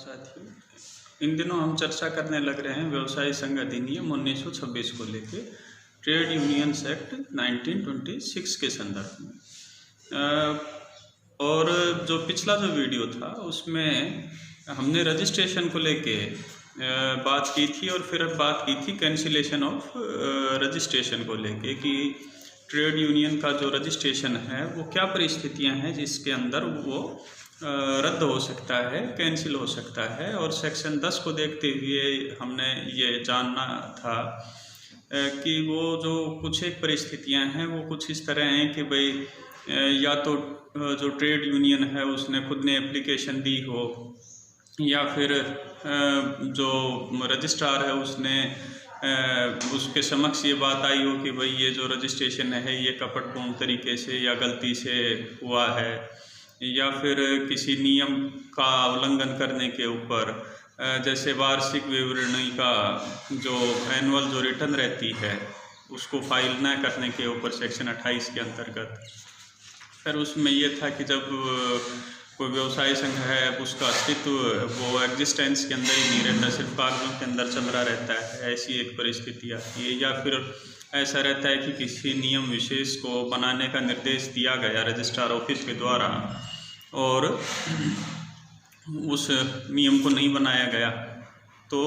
साथियों, इन दिनों हम चर्चा करने लग रहे हैं व्यवसायी संघ अधिनियम 1926 को लेके ट्रेड यूनियंस एक्ट 1926 के संदर्भ में। और जो पिछला जो वीडियो था उसमें हमने रजिस्ट्रेशन को लेके बात की थी और फिर बात की थी कैंसिलेशन ऑफ रजिस्ट्रेशन को लेके कि ट्रेड यूनियन का जो रजिस्ट्रेशन है वो क्या परिस्थितियां हैं जिसके अंदर वो रद्द हो सकता है, कैंसिल हो सकता है। और सेक्शन 10 को देखते हुए हमने ये जानना था कि वो जो कुछ एक परिस्थितियां हैं वो कुछ इस तरह हैं कि भाई या तो जो ट्रेड यूनियन है उसने खुद ने एप्लीकेशन दी हो या फिर जो रजिस्ट्रार है उसने उसके समक्ष ये बात आई हो कि भाई ये जो रजिस्ट्रेशन है ये कपटपूर्ण तरीके से या गलती से हुआ है, या फिर किसी नियम का उल्लंघन करने के ऊपर, जैसे वार्षिक विवरणी का जो एनुअल जो रिटर्न रहती है उसको फाइल न करने के ऊपर सेक्शन 28 के अंतर्गत। फिर उसमें ये था कि जब कोई व्यवसाय संघ है उसका अस्तित्व वो एग्जिस्टेंस के अंदर ही नहीं रहता, सिर्फ कागजों के अंदर चल रहा रहता है, ऐसी एक परिस्थिति आती है। या फिर ऐसा रहता है कि किसी नियम विशेष को बनाने का निर्देश दिया गया रजिस्ट्रार ऑफिस के द्वारा और उस नियम को नहीं बनाया गया, तो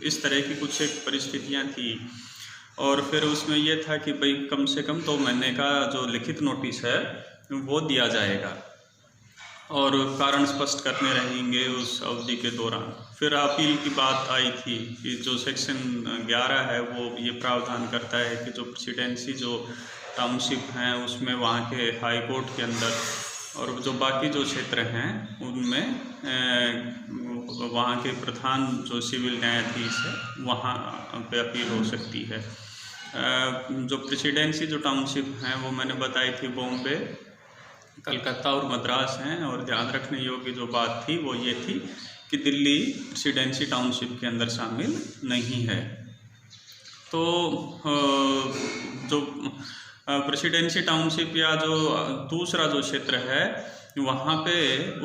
इस तरह की कुछ एक परिस्थितियां थी। और फिर उसमें यह था कि भाई कम से कम 2 महीने का जो लिखित नोटिस है वो दिया जाएगा और कारण स्पष्ट करने रहेंगे उस अवधि के दौरान। फिर अपील की बात आई थी कि जो सेक्शन 11 है वो ये प्रावधान करता है कि जो प्रेसिडेंसी जो टाउनशिप हैं उसमें वहाँ के हाई कोर्ट के अंदर और जो बाकी जो क्षेत्र हैं उनमें वहाँ के प्रधान जो सिविल न्यायाधीश है वहाँ पे अपील हो सकती है। जो प्रेसिडेंसी जो टाउनशिप हैं वो मैंने बताई थी बॉम्बे, कलकत्ता और मद्रास हैं। और ध्यान रखने योग्य जो बात थी वो ये थी कि दिल्ली प्रेसिडेंसी टाउनशिप के अंदर शामिल नहीं है। तो जो प्रेसिडेंसी टाउनशिप या जो दूसरा जो क्षेत्र है वहाँ पे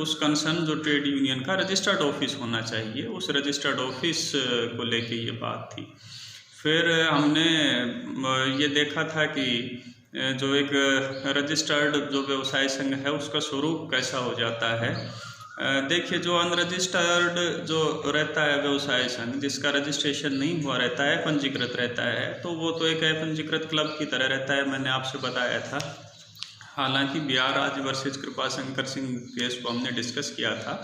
उस कंसर्न जो ट्रेड यूनियन का रजिस्टर्ड ऑफिस होना चाहिए, उस रजिस्टर्ड ऑफिस को लेके ये बात थी। फिर हमने ये देखा था कि जो एक रजिस्टर्ड जो व्यवसाय संघ है उसका स्वरूप कैसा हो जाता है। देखिए, जो अनरजिस्टर्ड जो रहता है व्यवसाय संघ जिसका रजिस्ट्रेशन नहीं हुआ रहता है, पंजीकृत रहता है, तो वो तो एक अपंजीकृत क्लब की तरह रहता है, मैंने आपसे बताया था। हालांकि बिहार राज्य वर्सेज कृपा शंकर सिंह केस को हमने डिस्कस किया था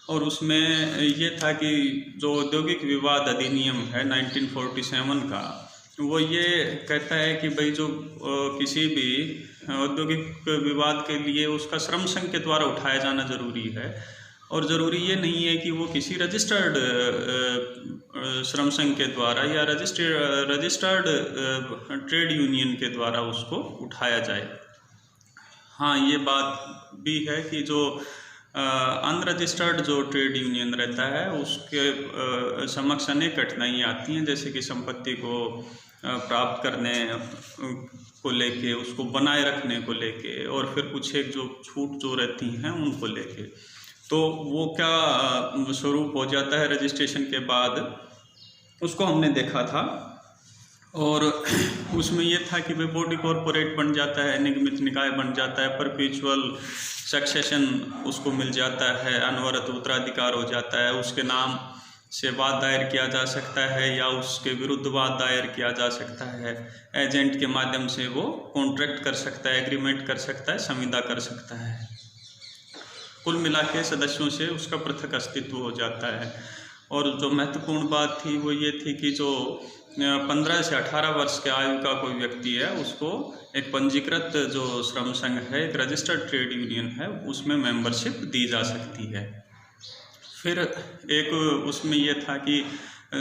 और उसमें ये था कि जो औद्योगिक विवाद अधिनियम है 1947 का वो ये कहता है कि भाई जो किसी भी औद्योगिक विवाद के लिए उसका श्रम संघ के द्वारा उठाया जाना जरूरी है। और ज़रूरी ये नहीं है कि वो किसी रजिस्टर्ड श्रम संघ के द्वारा या रजिस्टर्ड ट्रेड यूनियन के द्वारा उसको उठाया जाए। हाँ, ये बात भी है कि जो अनरजिस्टर्ड जो ट्रेड यूनियन रहता है उसके समक्ष अनेक कठिनाइयाँ आती हैं, जैसे कि संपत्ति को प्राप्त करने को लेके, उसको बनाए रखने को लेके, और फिर कुछ एक जो छूट जो रहती हैं उनको लेके। तो वो क्या स्वरूप हो जाता है रजिस्ट्रेशन के बाद, उसको हमने देखा था। और उसमें ये था कि भाई बॉडी कॉरपोरेट बन जाता है, निगमित निकाय बन जाता है, परपेचुअल सक्सेशन उसको मिल जाता है, अनवरत उत्तराधिकार हो जाता है, उसके नाम से वाद दायर किया जा सकता है या उसके विरुद्ध वाद दायर किया जा सकता है, एजेंट के माध्यम से वो कॉन्ट्रैक्ट कर सकता है, एग्रीमेंट कर सकता है, संविदा कर सकता है। कुल मिला के सदस्यों से उसका पृथक अस्तित्व हो जाता है। और जो महत्वपूर्ण बात थी वो ये थी कि जो 15 से 18 वर्ष के आयु का कोई व्यक्ति है उसको एक पंजीकृत जो श्रम संघ है, एक रजिस्टर्ड ट्रेड यूनियन है, उसमें मेंबरशिप दी जा सकती है। फिर एक उसमें यह था कि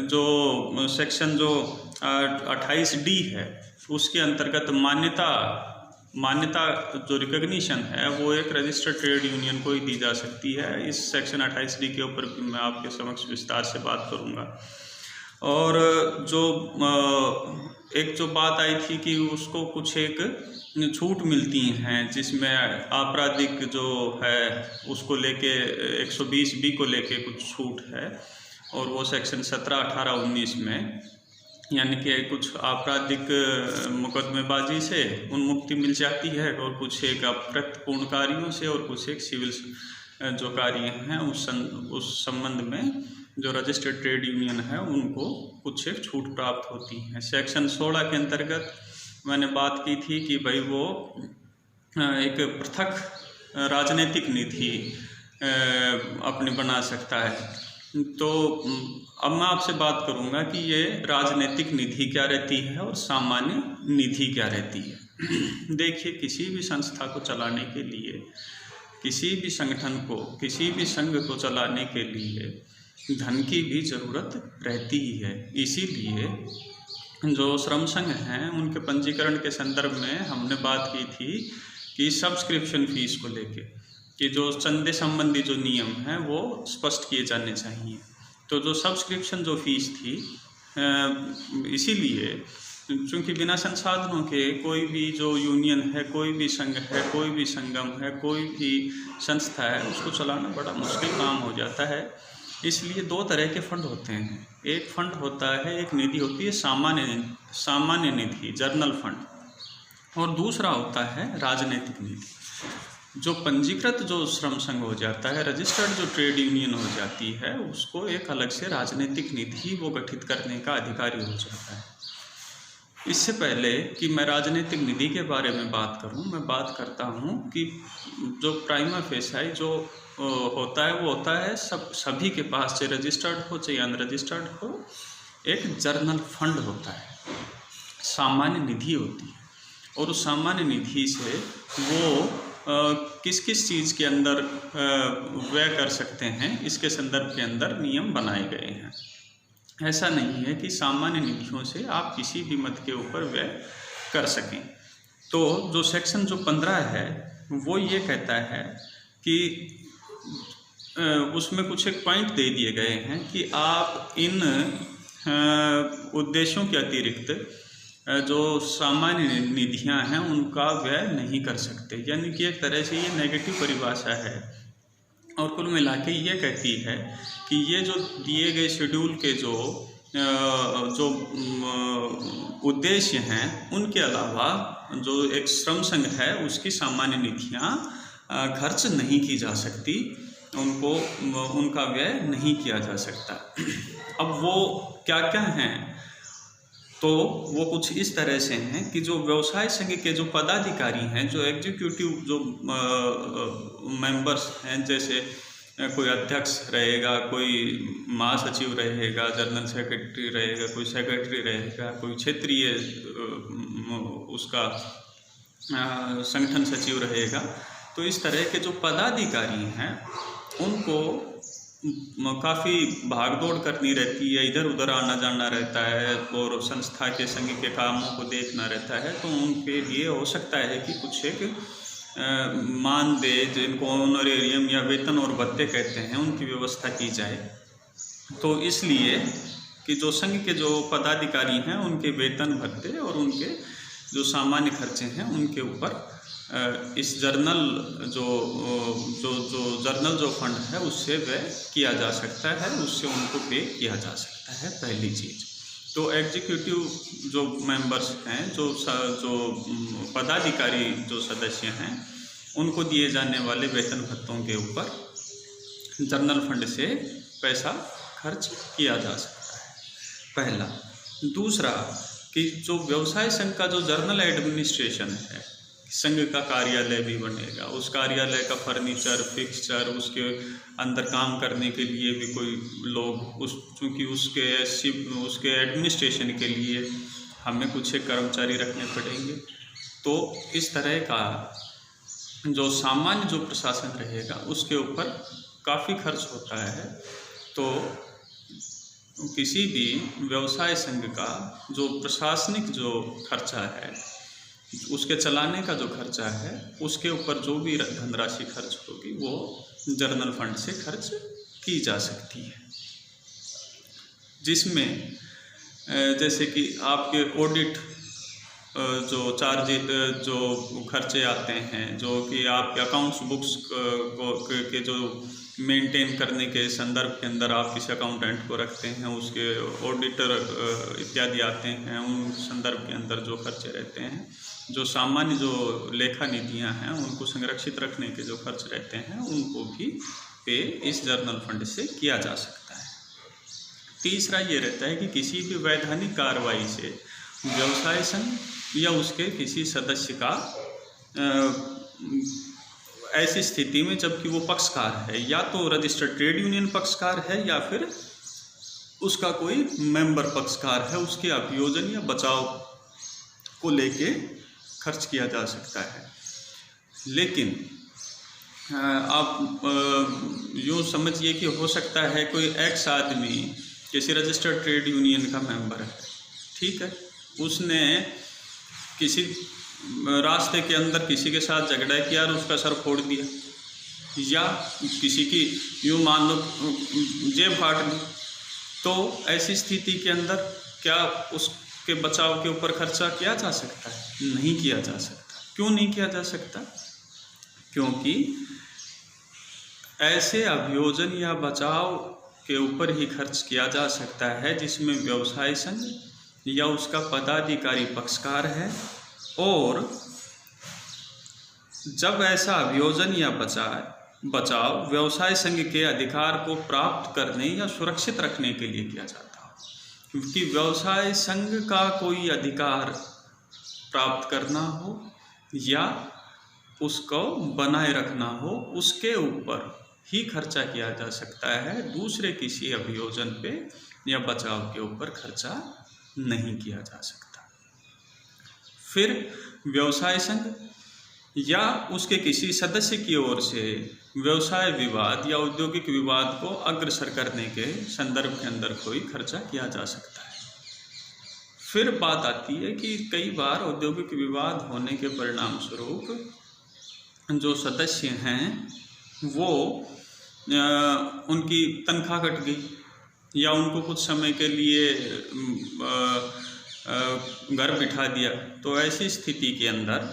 जो सेक्शन जो 28D है उसके अंतर्गत मान्यता जो रिकॉग्निशन है वो एक रजिस्टर्ड ट्रेड यूनियन को ही दी जा सकती है। इस सेक्शन 28D के ऊपर भी मैं आपके समक्ष विस्तार से बात करूँगा। और जो एक जो बात आई थी कि उसको कुछ एक छूट मिलती हैं, जिसमें आपराधिक जो है उसको लेके 120B को लेके कुछ छूट है, और वो सेक्शन 17, 18, 19 में, यानी कि कुछ आपराधिक मुकदमेबाजी से उन्मुक्ति मिल जाती है, और कुछ एक अप्रत्यपूर्ण कार्यों से, और कुछ एक सिविल जो कार्य हैं उस संबंध में जो रजिस्टर्ड ट्रेड यूनियन है उनको कुछ एक छूट प्राप्त होती है। सेक्शन 16 के अंतर्गत मैंने बात की थी कि भाई वो एक पृथक राजनीतिक नीति अपनी बना सकता है। तो अब मैं आपसे बात करूंगा कि ये राजनीतिक निधि क्या रहती है और सामान्य निधि क्या रहती है। देखिए, किसी भी संस्था को चलाने के लिए, किसी भी संगठन को, किसी भी संघ को चलाने के लिए धन की भी ज़रूरत रहती ही है। इसीलिए जो श्रम संघ हैं उनके पंजीकरण के संदर्भ में हमने बात की थी कि सब्सक्रिप्शन फीस को लेके कि जो चंदे संबंधी जो नियम हैं वो स्पष्ट किए जाने चाहिए। तो जो सब्सक्रिप्शन जो फीस थी, इसीलिए चूँकि बिना संसाधनों के कोई भी जो यूनियन है, कोई भी संघ है, कोई भी संगम है, कोई भी संस्था है, उसको चलाना बड़ा मुश्किल काम हो जाता है। इसलिए दो तरह के फंड होते हैं। एक फंड होता है, एक निधि होती है सामान्य निधि, जर्नल फंड, और दूसरा होता है राजनीतिक निधि। जो पंजीकृत जो श्रम संघ हो जाता है, रजिस्टर्ड जो ट्रेड यूनियन हो जाती है, उसको एक अलग से राजनीतिक निधि वो गठित करने का अधिकारी हो जाता है। इससे पहले कि मैं राजनीतिक निधि के बारे में बात करूं, मैं बात करता हूं कि जो प्राइमा फेसाई जो होता है वो होता है सभी के पास, चाहे रजिस्टर्ड हो चाहे अनरजिस्टर्ड हो, एक जर्नल फंड होता है, सामान्य निधि होती है। और उस सामान्य निधि से वो किस किस चीज़ के अंदर व्यय कर सकते हैं, इसके संदर्भ के अंदर नियम बनाए गए हैं। ऐसा नहीं है कि सामान्य निधियों से आप किसी भी मद के ऊपर व्यय कर सकें। तो जो सेक्शन जो 15 है वो ये कहता है कि उसमें कुछ एक पॉइंट दे दिए गए हैं कि आप इन उद्देश्यों के अतिरिक्त जो सामान्य निधियां हैं उनका व्यय नहीं कर सकते। यानी कि एक तरह से ये नेगेटिव परिभाषा है, और कुल मिला के ये कहती है कि ये जो दिए गए शेड्यूल के जो उद्देश्य हैं उनके अलावा जो एक श्रम संघ है उसकी सामान्य निधियां खर्च नहीं की जा सकती, उनका व्यय नहीं किया जा सकता। अब वो क्या क्या हैं, तो वो कुछ इस तरह से हैं कि जो व्यवसाय संघ के जो पदाधिकारी हैं, जो एग्जीक्यूटिव जो मेंबर्स हैं, जैसे कोई अध्यक्ष रहेगा, कोई महासचिव रहेगा, जनरल सेक्रेटरी रहेगा, कोई सेक्रेटरी रहेगा, कोई क्षेत्रीय उसका संगठन सचिव रहेगा। तो इस तरह के जो पदाधिकारी हैं उनको काफ़ी भागदौड़ करनी रहती है, इधर उधर आना जाना रहता है, और संस्था के संघ के कामों को देखना रहता है। तो उनके लिए हो सकता है कि कुछ एक मानदेय, जिनको ऑनरेरियम या वेतन और भत्ते कहते हैं, उनकी व्यवस्था की जाए। तो इसलिए कि जो संघ के जो पदाधिकारी हैं उनके वेतन भत्ते और उनके जो सामान्य खर्चे हैं उनके ऊपर इस जर्नल जर्नल जो फंड है उससे व्यय किया जा सकता है, उससे उनको पे किया जा सकता है, पहली चीज़। तो एग्जीक्यूटिव जो मेंबर्स हैं, जो पदाधिकारी जो सदस्य हैं, उनको दिए जाने वाले वेतन भत्तों के ऊपर जर्नल फंड से पैसा खर्च किया जा सकता है, पहला। दूसरा कि जो व्यवसाय संघ का जो जर्नल एडमिनिस्ट्रेशन है, संघ का कार्यालय भी बनेगा, उस कार्यालय का फर्नीचर, फिक्सचर, उसके अंदर काम करने के लिए भी कोई लोग, चूँकि उसके एडमिनिस्ट्रेशन के लिए हमें कुछ एक कर्मचारी रखने पड़ेंगे। तो इस तरह का जो सामान्य जो प्रशासन रहेगा उसके ऊपर काफ़ी खर्च होता है। तो किसी भी व्यवसाय संघ का जो प्रशासनिक जो खर्चा है, उसके चलाने का जो खर्चा है, उसके ऊपर जो भी धनराशि खर्च होगी वो जर्नल फंड से खर्च की जा सकती है, जिसमें जैसे कि आपके ऑडिट जो चार्ज जो खर्चे आते हैं, जो कि आपके अकाउंट्स बुक्स के जो मेंटेन करने के संदर्भ के अंदर आप किसी अकाउंटेंट को रखते हैं, उसके ऑडिटर इत्यादि आते हैं, उन संदर्भ के अंदर जो खर्चे रहते हैं, जो सामान्य जो लेखा निधियां हैं उनको संरक्षित रखने के जो खर्च रहते हैं, उनको भी पे इस जर्नल फंड से किया जा सकता है। तीसरा ये रहता है कि किसी भी वैधानिक कार्रवाई से व्यवसाय संघ या उसके किसी सदस्य का ऐसी स्थिति में जबकि वो पक्षकार है, या तो रजिस्टर्ड ट्रेड यूनियन पक्षकार है या फिर उसका कोई मेंबर पक्षकार है, उसके अभियोजन या बचाव को लेके खर्च किया जा सकता है। लेकिन आप यूँ समझिए कि हो सकता है कोई एक्स आदमी किसी रजिस्टर्ड ट्रेड यूनियन का मेंबर है, ठीक है, उसने किसी रास्ते के अंदर किसी के साथ झगड़ा किया और उसका सर फोड़ दिया, या किसी की यूँ मान लो जेब फाड़ दी, तो ऐसी स्थिति के अंदर क्या उसके बचाव के ऊपर खर्चा किया जा सकता है? नहीं किया जा सकता। क्यों नहीं किया जा सकता? क्योंकि ऐसे अभियोजन या बचाव के ऊपर ही खर्च किया जा सकता है जिसमें व्यवसाय संघ या उसका पदाधिकारी पक्षकार है, और जब ऐसा अभियोजन या बचाव व्यवसाय संघ के अधिकार को प्राप्त करने या सुरक्षित रखने के लिए किया जाता हो, क्योंकि व्यवसाय संघ का कोई अधिकार प्राप्त करना हो या उसको बनाए रखना हो, उसके ऊपर ही खर्चा किया जा सकता है, दूसरे किसी अभियोजन पे या बचाव के ऊपर खर्चा नहीं किया जा सकता। फिर व्यवसाय संघ या उसके किसी सदस्य की ओर से व्यवसाय विवाद या औद्योगिक विवाद को अग्रसर करने के संदर्भ के अंदर कोई खर्चा किया जा सकता है। फिर बात आती है कि कई बार औद्योगिक विवाद होने के परिणाम स्वरूप जो सदस्य हैं वो उनकी तनख्वाह कट गई या उनको कुछ समय के लिए घर बिठा दिया, तो ऐसी स्थिति के अंदर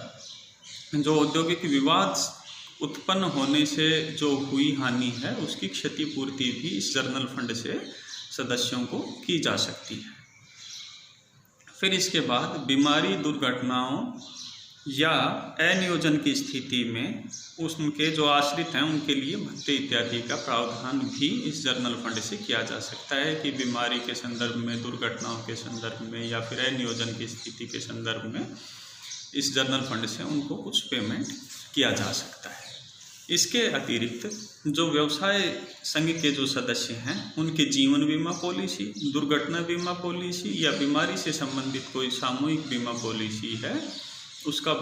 जो औद्योगिक विवाद उत्पन्न होने से जो हुई हानि है उसकी क्षतिपूर्ति भी इस जर्नल फंड से सदस्यों को की जा सकती है। फिर इसके बाद बीमारी, दुर्घटनाओं या अनियोजन की स्थिति में उनके जो आश्रित हैं उनके लिए भत्ते इत्यादि का प्रावधान भी इस जर्नल फंड से किया जा सकता है कि बीमारी के संदर्भ में, दुर्घटनाओं के संदर्भ में या फिर अनियोजन की स्थिति के संदर्भ में इस जर्नल फंड से उनको कुछ पेमेंट किया जा सकता है। इसके अतिरिक्त जो व्यवसाय संघ के जो सदस्य हैं उनके जीवन बीमा पॉलिसी, दुर्घटना बीमा पॉलिसी या बीमारी से संबंधित कोई सामूहिक बीमा पॉलिसी है, उसका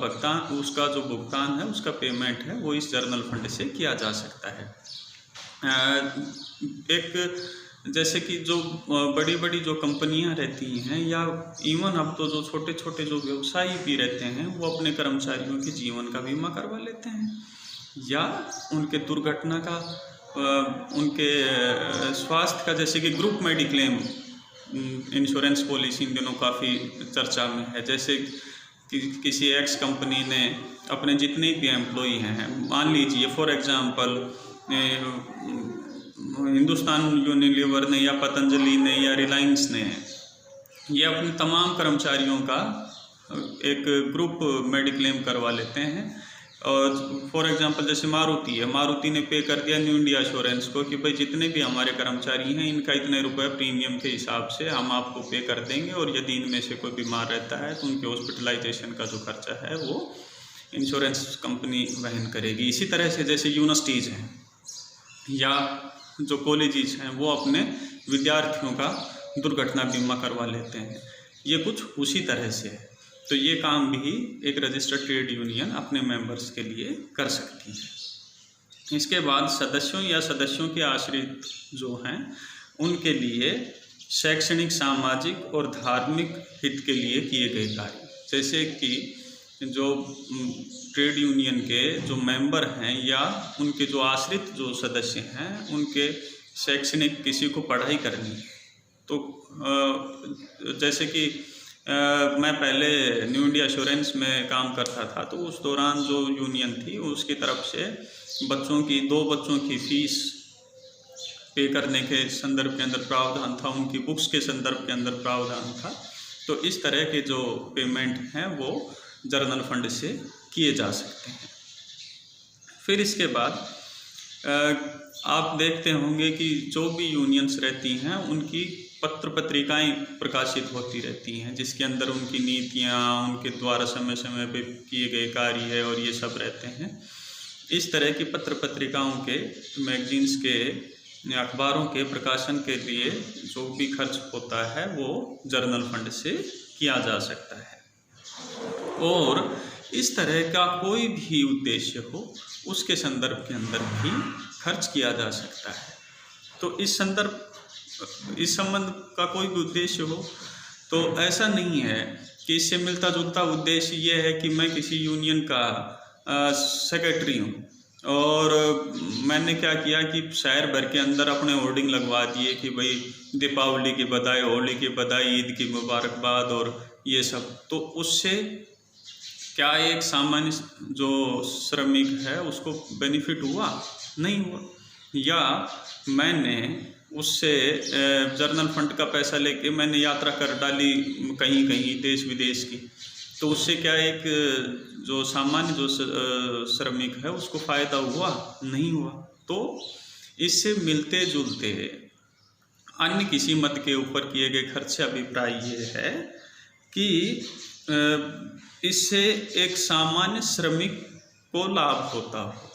जो भुगतान है, उसका पेमेंट है, वो इस जर्नल फंड से किया जा सकता है। एक जैसे कि जो बड़ी बड़ी जो कंपनियां रहती हैं या इवन अब तो जो छोटे छोटे जो व्यवसायी भी रहते हैं वो अपने कर्मचारियों के जीवन का बीमा करवा लेते हैं, या उनके दुर्घटना का, उनके स्वास्थ्य का, जैसे कि group mediclaim insurance policy in दिनों काफ़ी चर्चा में है। जैसे किसी एक्स कंपनी ने अपने जितने भी एम्प्लॉई हैं, मान लीजिए फॉर एग्जांपल हिंदुस्तान यूनिलीवर ने या पतंजलि ने या रिलायंस ने ये अपने तमाम कर्मचारियों का एक ग्रुप मेडिक्लेम करवा लेते हैं। और फॉर एग्जांपल जैसे मारुति है, मारुति ने पे कर दिया न्यू इंडिया एश्योरेंस को कि भाई जितने भी हमारे कर्मचारी हैं इनका इतने रुपए प्रीमियम के हिसाब से हम आपको पे कर देंगे, और यदि इनमें से कोई बीमार रहता है तो उनके हॉस्पिटलाइजेशन का जो खर्चा है वो इंश्योरेंस कंपनी वहन करेगी। इसी तरह से जैसे यूनिवर्सिटीज़ हैं या जो कॉलेजेस हैं वो अपने विद्यार्थियों का दुर्घटना बीमा करवा लेते हैं, ये कुछ उसी तरह से है। तो ये काम भी एक रजिस्टर्ड ट्रेड यूनियन अपने मेंबर्स के लिए कर सकती है। इसके बाद सदस्यों या सदस्यों के आश्रित जो हैं उनके लिए शैक्षणिक, सामाजिक और धार्मिक हित के लिए किए गए कार्य, जैसे कि जो ट्रेड यूनियन के जो मेंबर हैं या उनके जो आश्रित जो सदस्य हैं उनके शैक्षणिक, किसी को पढ़ाई करनी, तो जैसे कि मैं पहले न्यू इंडिया एश्योरेंस में काम करता था, तो उस दौरान जो यूनियन थी उसकी तरफ से दो बच्चों की फीस पे करने के संदर्भ के अंदर प्रावधान था, उनकी बुक्स के संदर्भ के अंदर प्रावधान था। तो इस तरह के जो पेमेंट हैं वो जर्नल फंड से किए जा सकते हैं। फिर इसके बाद आप देखते होंगे कि जो भी यूनियंस रहती हैं उनकी पत्र पत्रिकाएं प्रकाशित होती रहती हैं, जिसके अंदर उनकी नीतियां, उनके द्वारा समय समय पे किए गए कार्य और ये सब रहते हैं। इस तरह की पत्र पत्रिकाओं के, मैगजीन्स के, अखबारों के प्रकाशन के लिए जो भी खर्च होता है वो जर्नल फंड से किया जा सकता है। और इस तरह का कोई भी उद्देश्य हो उसके संदर्भ के अंदर भी खर्च किया जा सकता है। तो इस संबंध का कोई भी उद्देश्य हो तो ऐसा नहीं है कि इससे मिलता जुलता उद्देश्य ये है कि मैं किसी यूनियन का सेक्रेटरी हूँ और मैंने क्या किया कि शहर भर के अंदर अपने होर्डिंग लगवा दिए कि भाई दीपावली की बधाई, होली की बधाई, ईद की मुबारकबाद और ये सब। तो उससे क्या एक सामान्य जो श्रमिक है उसको बेनिफिट हुआ? नहीं हुआ। या मैंने उससे जर्नल फंड का पैसा लेके मैंने यात्रा कर डाली कहीं कहीं देश विदेश की, तो उससे क्या एक जो सामान्य जो श्रमिक है उसको फ़ायदा हुआ? नहीं हुआ। तो इससे मिलते जुलते अन्य किसी मत के ऊपर किए गए खर्च से अभिप्राय ये है कि इससे एक सामान्य श्रमिक को लाभ होता हो,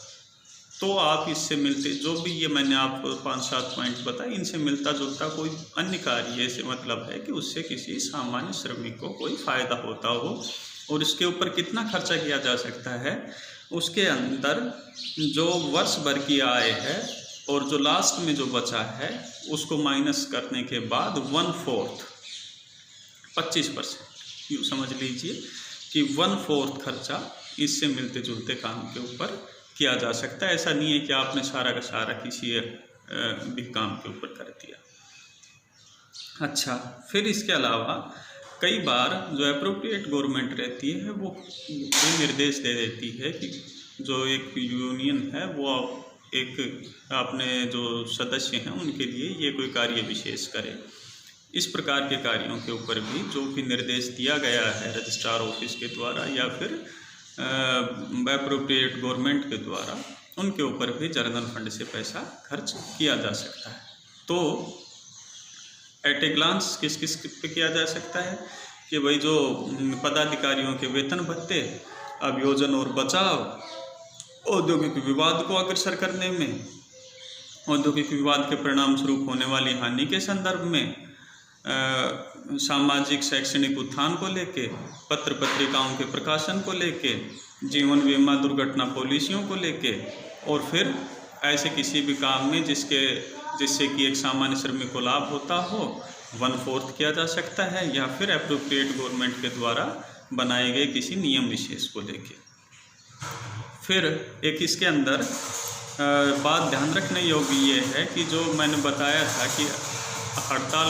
तो आप इससे मिलते, जो भी ये मैंने आपको 5-7 पॉइंट बताए, इनसे मिलता जुलता कोई अन्य कार्य से मतलब है कि उससे किसी सामान्य श्रमिक को कोई फ़ायदा होता हो और इसके ऊपर कितना खर्चा किया जा सकता है, उसके अंदर जो वर्ष भर की आय है और जो लास्ट में जो बचा है उसको माइनस करने के बाद 1/4 25% यूँ समझ लीजिए कि 1/4 खर्चा इससे मिलते जुलते काम के ऊपर किया जा सकता है। ऐसा नहीं है कि आपने सारा का सारा किसी भी काम के ऊपर कर दिया। अच्छा, फिर इसके अलावा कई बार जो अप्रोप्रिएट गवर्नमेंट रहती है वो निर्देश दे देती है कि जो एक यूनियन है वो एक अपने जो सदस्य हैं उनके लिए ये कोई कार्य विशेष करे। इस प्रकार के कार्यों के ऊपर भी जो कि निर्देश दिया गया है रजिस्ट्रार ऑफिस के द्वारा या फिर अप्रोप्रिएट गवर्नमेंट के द्वारा, उनके ऊपर भी जर्नल फंड से पैसा खर्च किया जा सकता है। तो एट ए ग्लांस किस किस पे किया जा सकता है कि भाई जो पदाधिकारियों के वेतन भत्ते, अभियोजन और बचाव, औद्योगिक विवाद को अग्रसर करने में, औद्योगिक विवाद के परिणाम स्वरूप होने वाली हानि के संदर्भ में, सामाजिक शैक्षणिक उत्थान को लेके, पत्र पत्रिकाओं के प्रकाशन को लेके, जीवन बीमा दुर्घटना पॉलिसियों को लेके, और फिर ऐसे किसी भी काम में जिससे कि एक सामान्य श्रमिक को लाभ होता हो 1/4 किया जा सकता है, या फिर अप्रोप्रिएट गवर्नमेंट के द्वारा बनाए गए किसी नियम विशेष को लेके। फिर एक इसके अंदर बात ध्यान रखने योग्य ये है कि जो मैंने बताया था कि हड़ताल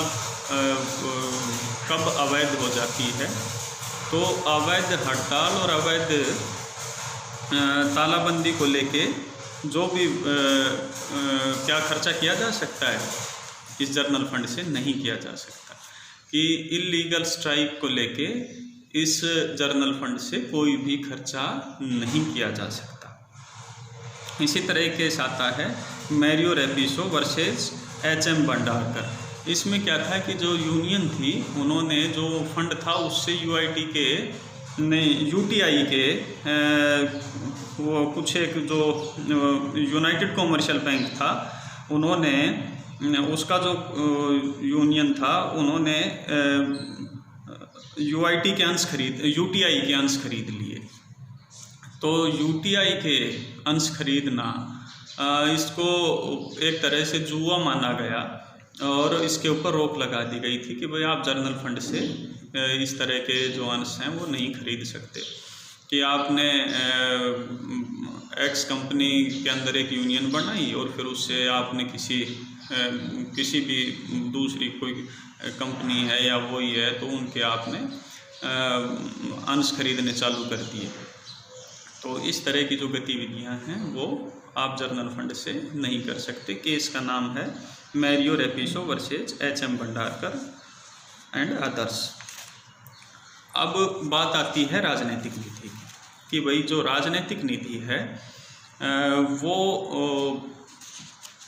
कब अवैध हो जाती है, तो अवैध हड़ताल और अवैध तालाबंदी को लेके जो भी क्या खर्चा किया जा सकता है इस जर्नल फंड से नहीं किया जा सकता, कि इल्लीगल स्ट्राइक को लेके इस जर्नल फंड से कोई भी खर्चा नहीं किया जा सकता। इसी तरह केस आता है मैरियो रेपिसो वर्सेस HM भंडारकर। इसमें क्या था कि जो यूनियन थी उन्होंने जो फंड था उससे UTI के वो कुछ एक जो यूनाइटेड कॉमर्शियल बैंक था, उन्होंने उसका जो यूनियन था उन्होंने UTI के अंश खरीद लिए। तो UTI के अंश खरीदना इसको एक तरह से जुआ माना गया और इसके ऊपर रोक लगा दी गई थी कि भाई आप जर्नल फंड से इस तरह के जो अंश हैं वो नहीं खरीद सकते। कि आपने एक्स कंपनी के अंदर एक यूनियन बनाई और फिर उससे आपने किसी भी दूसरी कोई कंपनी है या वही है तो उनके आपने अंश खरीदने चालू कर दिए। तो इस तरह की जो गतिविधियां हैं वो आप जर्नल फंड से नहीं कर सकते। केस का नाम है Mario Repiso versus HM Bhandarkar and others. अब बात आती है राजनीतिक नीति की, कि भाई जो राजनीतिक नीति है वो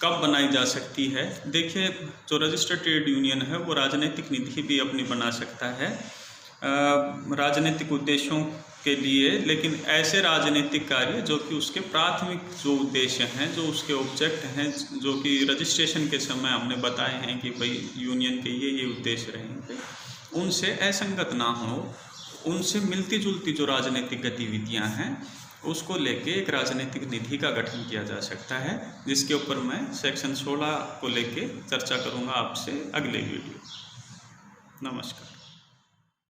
कब बनाई जा सकती है। देखिए, जो रजिस्टर्ड ट्रेड यूनियन है वो राजनीतिक नीति भी अपनी बना सकता है राजनीतिक उद्देश्यों के लिए, लेकिन ऐसे राजनीतिक कार्य जो कि उसके प्राथमिक जो उद्देश्य हैं, जो उसके ऑब्जेक्ट हैं, जो कि रजिस्ट्रेशन के समय हमने बताए हैं कि भाई यूनियन के ये उद्देश्य रहेंगे, उनसे असंगत ना हो, उनसे मिलती जुलती जो राजनीतिक गतिविधियां हैं उसको लेके एक राजनीतिक निधि का गठन किया जा सकता है, जिसके ऊपर मैं सेक्शन 16 को लेके चर्चा करूंगा आपसे अगले वीडियो। नमस्कार।